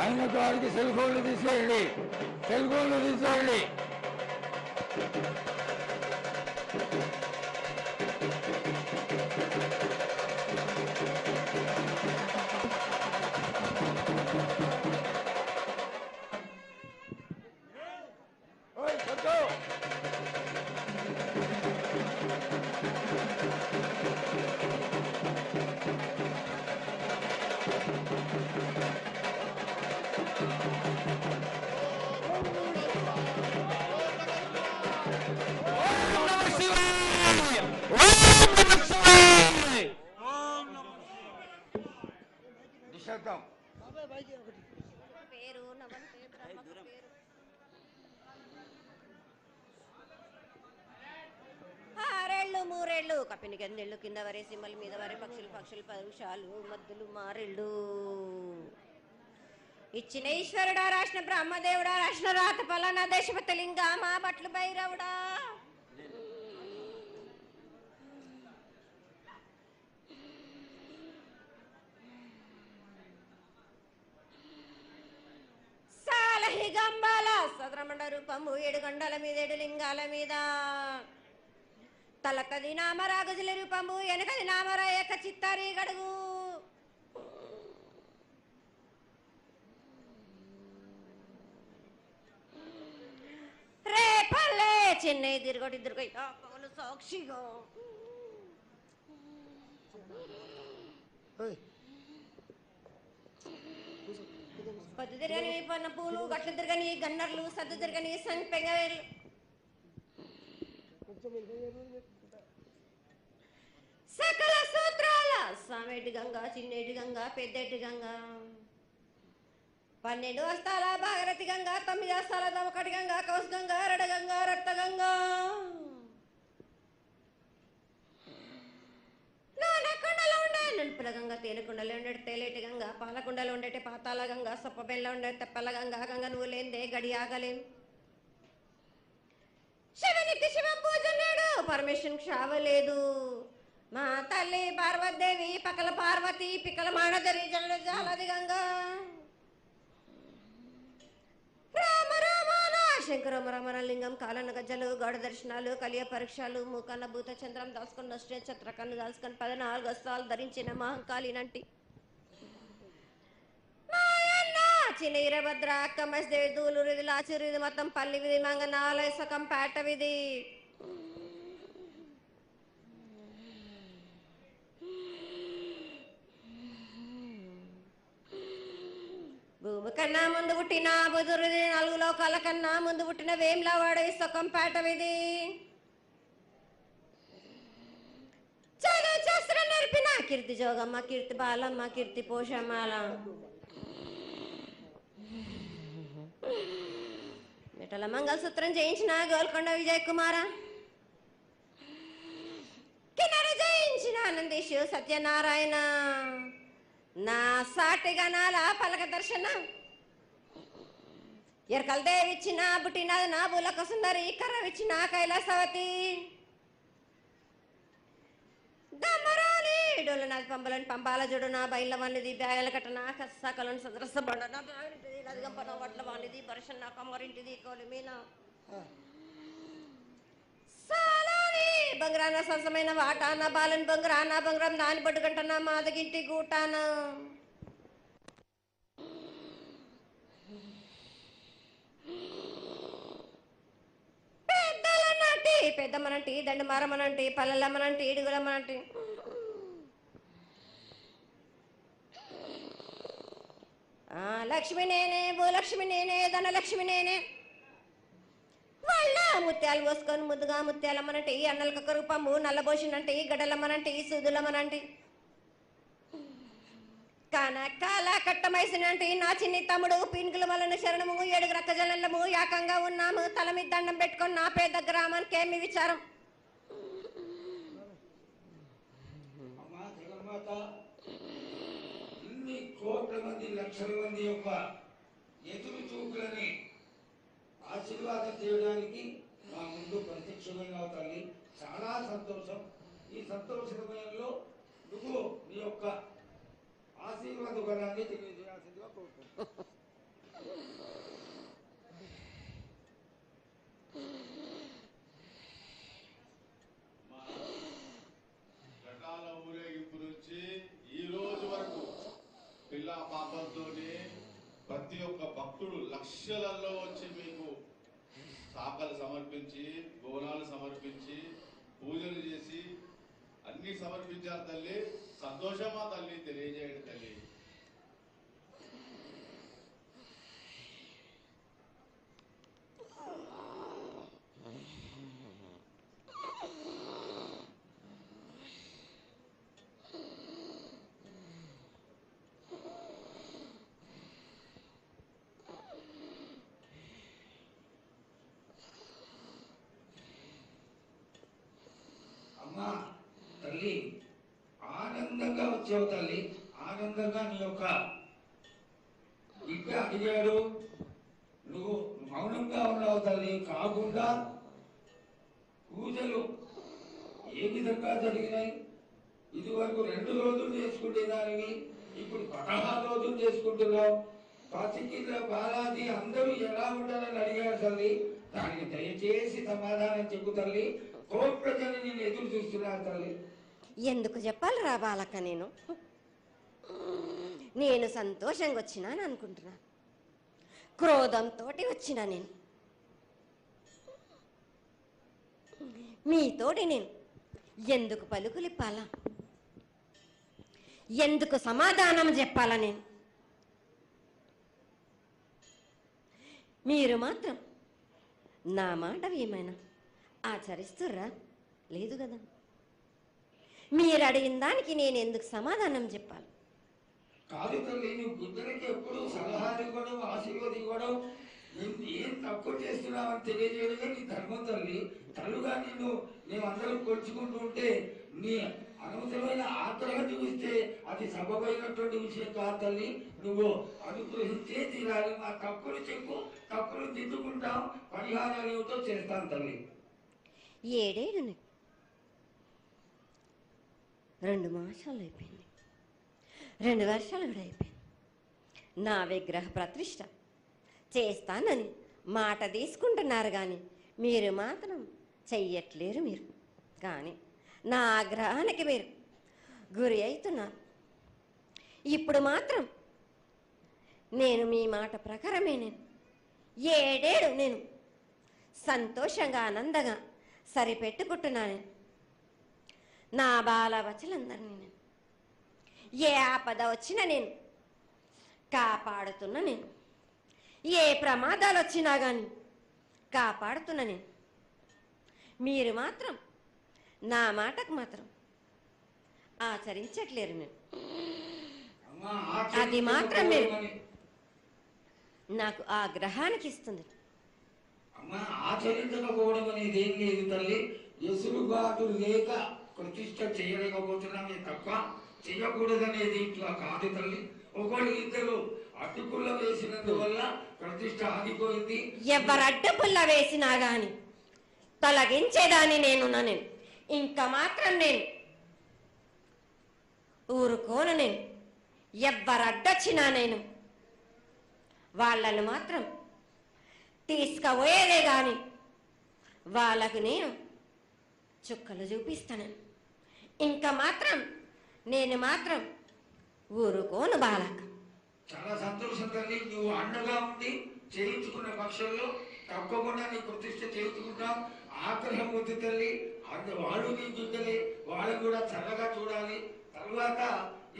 ఆయన గారికి సెల్ ఫోన్లు తీసేయండి, సెల్ ఫోన్లు తీసేయండి. మూరేళ్ళు కప్పిని గందెళ్ళు కింద వరే సింహల మీద వరే పక్షులు పరుషాలు మద్దులు మారెళ్ళు ఇచ్చిన ఈశ్వరుడా రాసిన బ్రహ్మదేవుడా రాసిన రాత పలానా దేశపతి లింగా మా బట్లు భైరవుడా సాలహి గంబాల సదరమండ రూపము 7 గండల మీద 7 లింగాల మీద తలకది నామరా గజల రూపంబు వెనకది నామరా ఏక చిత్తారి గడుగు రేపల్లే చెన్నై తిరగటి పగలు సాక్షిగా పద్దు తిరగని పన్న పూలు గట్లు తిరగని గన్నర్లు సద్దు తిరగని సంపెంగవేలు సకల సూత్రాల సామేటి గంగా చిన్నేటి గంగా పెద్దేటి గంగా 12 హస్తాల భాగరథి గంగా 9 హస్తాల దమకటి గంగా కౌస్ గంగా రడ గంగా రక్త గంగా నానకుండలో ఉండే నలుపుల గంగా తేనెకుండలో ఉండే తేలేటి గంగా పాలకుండలో ఉండేటి పాతాల గంగా సొప్పబెల్ల ఉండే తెప్పల గంగా గంగ నువ్వు లేందే గడి ఆగలేం శివునికి శివం పూజన్నాడు పరమేశ్వరునికి క్షావలేదు మా తల్లి పార్వతీదేవి పకల పార్వతి పికల మానదరి జల జాలది గంగా రామ రామాన శంకర రమణ లింగం కాలన గజ్జలు గౌడ దర్శనాలు కలియ పరీక్షలు మూకన్న భూత చంద్రం దాసుకొని నష్ట ఛత్రకన్ను దాసుకొని 14 గస్తాలు ధరించిన మహంకాళినంటి చిన్న ఈరభద్ర అక్క మస్దేవి దూలూరు ఇది లాచూరు ఇది మొత్తం పల్లి విధి మంగనాలయ సకం పేట విధి భూమి కన్నా ముందు పుట్టిన బుధురుది 4 లోకాల కన్నా ముందు పుట్టిన వేమ్లవాడ సకం పేట విధి చదువు శాస్త్రం నేర్పిన కీర్తి జోగమ్మ కీర్తి బాలమ్మ కీర్తి పోషమాల మిఠల మంగళసూత్రం చేయించిన గోల్కొండ విజయ్ కుమార కిన్నెర జయించిన ఆనందీషు సత్యనారాయణ నా సాటిగా నాల పలక దర్శన ఎరకల దేవిచ్చిన బుట్టినది నా బులక సుందరి కర్రవిచ్చిన కైలాసవతి దమ్మరాని డోలనాథ్ పంబలని పంబాల జోడు నా బయళ్ళ వానిది బ్యాగల కట్ట నా సకలను సదరస బండ నా బ్యాగింటిది లదిగంపన వడ్ల వానిది పరుషన్ నా కమ్మరింటిది కోలిమీన సాలాని బంగ్రాన సరసమైన వాటాన బాలన్ బంగ్రాన బంగ్రం నాని బొడ్డు గంట నా మాదగింటి గూటాన పెద్దలనంటి పెద్దమ్మనంటి దండమారమ్మనంటి పల్లెలమ్మనంటి ఇడుగులమ్మనంటి లక్ష్మి నేనే భూలక్ష్మి నేనే ధనలక్ష్మి నేనే వాళ్ళ ముత్యాలు పోసుకొని ముద్దుగా ముత్యాలమ్మనంటే అన్నలకొక రూపము నల్లబోసినంటే గడలమ్మనంటే సూదులమ్మనంటే కాల కట్టమైసినంటే నా చిన్ని తమ్ముడు పీనుగుల వలన శరణము 7 రక్కజల్లము ఏకంగా ఉన్నాము తల మీద దండం పెట్టుకొని నా పేద గ్రామానికి ఏమి విచారం. ఇన్ని కోట్ల మంది లక్షల మంది యొక్క ఎదురు చూపులని ఆశీర్వాదం చేయడానికి మా ముందు ప్రత్యక్షమైన తల్లి చాలా సంతోషం. ఈ సంతోష సమయంలో నువ్వు నీ యొక్క ఆశీర్వాద బలాన్ని తెలియజేయాల్సిందిగా కోరుకుంటున్నాను. ఘటాల ఊరేగింపు నుంచి ఈ రోజు వరకు పిల్ల పాపంతోనే ప్రతి ఒక్క భక్తుడు లక్షలలో వచ్చి మీకు శాఖలు సమర్పించి బోనాలు సమర్పించి పూజలు చేసి అన్ని సమర్పించారు తల్లి. సంతోషమా తల్లి, తెలియజేయండి తల్లి. అమ్మా తల్లి, ఆనందంగా వచ్చావు తల్లి. ఆనందంగా నీ యొక్క బిడ్డ అడిగాడు, నువ్వు మౌనంగా ఉన్నావు తల్లి. కాకుండా పూజలు ఏ విధంగా జరిగినాయి? ఇది వరకు 2 రోజులు చేసుకునే దానివి, ఇప్పుడు 16 రోజులు చేసుకుంటున్నావు. పసికిల బాలాజీ అందరూ ఎలా ఉంటారని అడిగారు తల్లి. దానికి దయచేసి సమాధానం చెప్పు తల్లి. కోట్ల జనం నేను ఎదురు చూస్తున్నారు తల్లి. ఎందుకు చెప్పాలి బాలక్క, నేను సంతోషంగా వచ్చినాను అనుకుంటున్నాను. క్రోధంతో వచ్చినా నేను మీతోటి నేను ఎందుకు పలుకులిప్పాలా, ఎందుకు సమాధానం చెప్పాలా? నేను మీరు మాత్రం నా మాట ఏమైనా ఆచరిస్తుర్రా? లేదు కదా. మీరు అడిగిన దానికి నేను ఎందుకు సమాధానం చెప్పాలి? కాదు తల్లి, నువ్వు బిడ్డలకి ఎప్పుడు సలహాలు ఇవ్వడం, ఆశీర్వాదం ఇవ్వడం, ఏం తక్కువ చేస్తున్నావని తెలియజేయడమే నీ ధర్మం తల్లి. తల్లుగా మేమందరం కొలుచుకుంటూ ఉంటే నీ అనవసరమైన ఆగ్రహం చూపిస్తే అది సబబైనటువంటి విషయం కాదు తల్లి. నువ్వు అనుగ్రహించే తీరాలి. మా తప్పులు చెప్పు, తప్పులు దిద్దుకుంటాం, పరిహారాలు ఏమిటో చేస్తాను తల్లి. 7 ఏళ్ళు 2 మాసాలు అయిపోయింది, 2 వర్షాలు కూడా అయిపోయింది. నా విగ్రహ ప్రతిష్ట చేస్తానని మాట తీసుకుంటున్నారు కానీ మీరు మాత్రం చెయ్యట్లేరు. మీరు కానీ నా ఆగ్రహానికి మీరు గురి అవుతున్నారు. ఇప్పుడు మాత్రం నేను మీ మాట ప్రకారమే నేను 7 ఏళ్ళు నేను సంతోషంగా ఆనందంగా సరిపెట్టుకుంటున్నాను. నా బాలవచలందరినీ నేను ఏ ఆపద వచ్చినా నేను కాపాడుతున్నా. నేను ఏ ప్రమాదాలు వచ్చినా కానీ కాపాడుతున్నా. నేను మీరు మాత్రం నా మాటకు మాత్రం ఆచరించట్లేరు. నేను అది మాత్రం మీరు నాకు ఆ గ్రహానికి ఇస్తుంది. అమ్మా, ఆచరించకపోవడం అనేది ఏం లేదు తల్లి. ఎసురుబాటు లేక ప్రతిష్ట చేయలేకపోతున్నామే తప్ప చేయకూడదనేది ఇట్లా కాదు తల్లి. ఒకళ్ళు 2 అడ్డుపుల్ల వేసినందువల్ల ప్రతిష్ట ఆగిపోయింది. ఎవరు అడ్డుపుల్ల వేసినా గాని తొలగించేదాన్ని నేను. ఇంకా మాత్రం నేను ఊరుకోను. నేను ఎవరు అడ్డొచ్చినా నేను వాళ్ళను మాత్రం తీసుకుపోయేదే గాని వాళ్ళకు నేను చుక్కలు చూపిస్తాను. ఇంకా మాత్రం నేను మాత్రం ఊరుకోను బాలక. చాలా సంతోషం తల్లి. నువ్వు అండగా ఉండి చేయించుకున్న పక్షంలో తప్పకుండా నీ ప్రతిష్ట చేయించుకుంటాం. ఆగ్రహం వద్దు తల్లి. వాళ్ళు నీ బిడ్డలే, వాళ్ళు కూడా చల్లగా చూడాలి. తర్వాత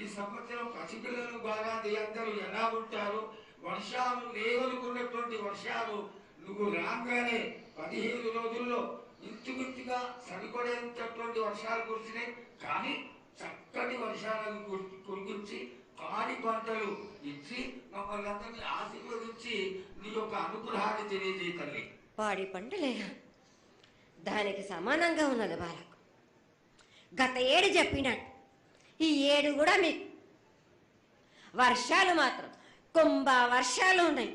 ఈ సంవత్సరం పసిపిల్లలు బాగా అందరూ ఎలా ఉంటారు, వర్షాలు లేవనుకున్నటువంటి వర్షాలు నువ్వు రాగానే 15 రోజుల్లో ఇంచుమించుగా సరిపడేటటువంటి వర్షాలు కురిసినాయి. కానీ చక్కటి వర్షాలను కురిపించి పాడి పంటలు ఇచ్చి మమ్మల్ని అందరినీ ఆశీర్వదించి నీ యొక్క అనుగ్రహాన్ని తెలియజేయ తల్లి. పాడి పంటలేనా? దానికి సమానంగా ఉన్నది బాలకు. గత ఏడు చెప్పినట్టు ఈ ఏడు కూడా మీకు వర్షాలు మాత్రం కుంభ వర్షాలు ఉన్నాయి.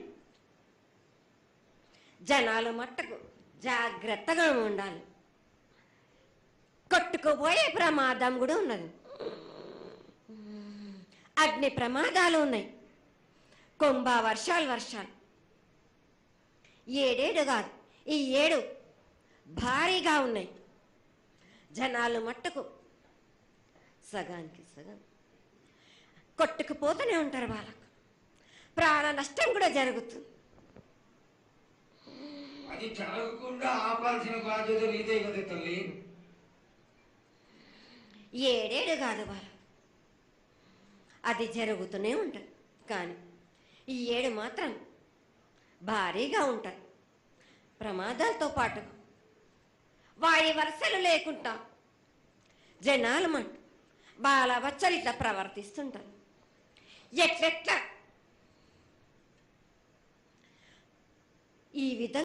జనాలు మట్టుకు జాగ్రత్తగా ఉండాలి. కొట్టుకుపోయే ప్రమాదం కూడా ఉన్నది. అగ్ని ప్రమాదాలు ఉన్నాయి. కుంభ వర్షాలు ఏడేడు కాదు, ఈ ఏడు భారీగా ఉన్నాయి. జనాలు మట్టుకు సగానికి సగం కొట్టుకుపోతూనే ఉంటారు. వాళ్ళకు ప్రాణ నష్టం కూడా జరుగుతుంది. అది జరగకుండా ఆపాల్సిన బాధ్యత నీదే కదా తల్లి. ఏడేడు కాదు వాళ్ళ, అది జరుగుతూనే ఉంటుంది. కానీ ఈ ఏడు మాత్రం భారీగా ఉంటుంది. ప్రమాదాలతో పాటు వాడి వరుసలు లేకుండా జనాలు మట్టు బాలబచ్చలు ఇట్లా ప్రవర్తిస్తుంటారు. ఎట్లెట్లా ఈ విధంగా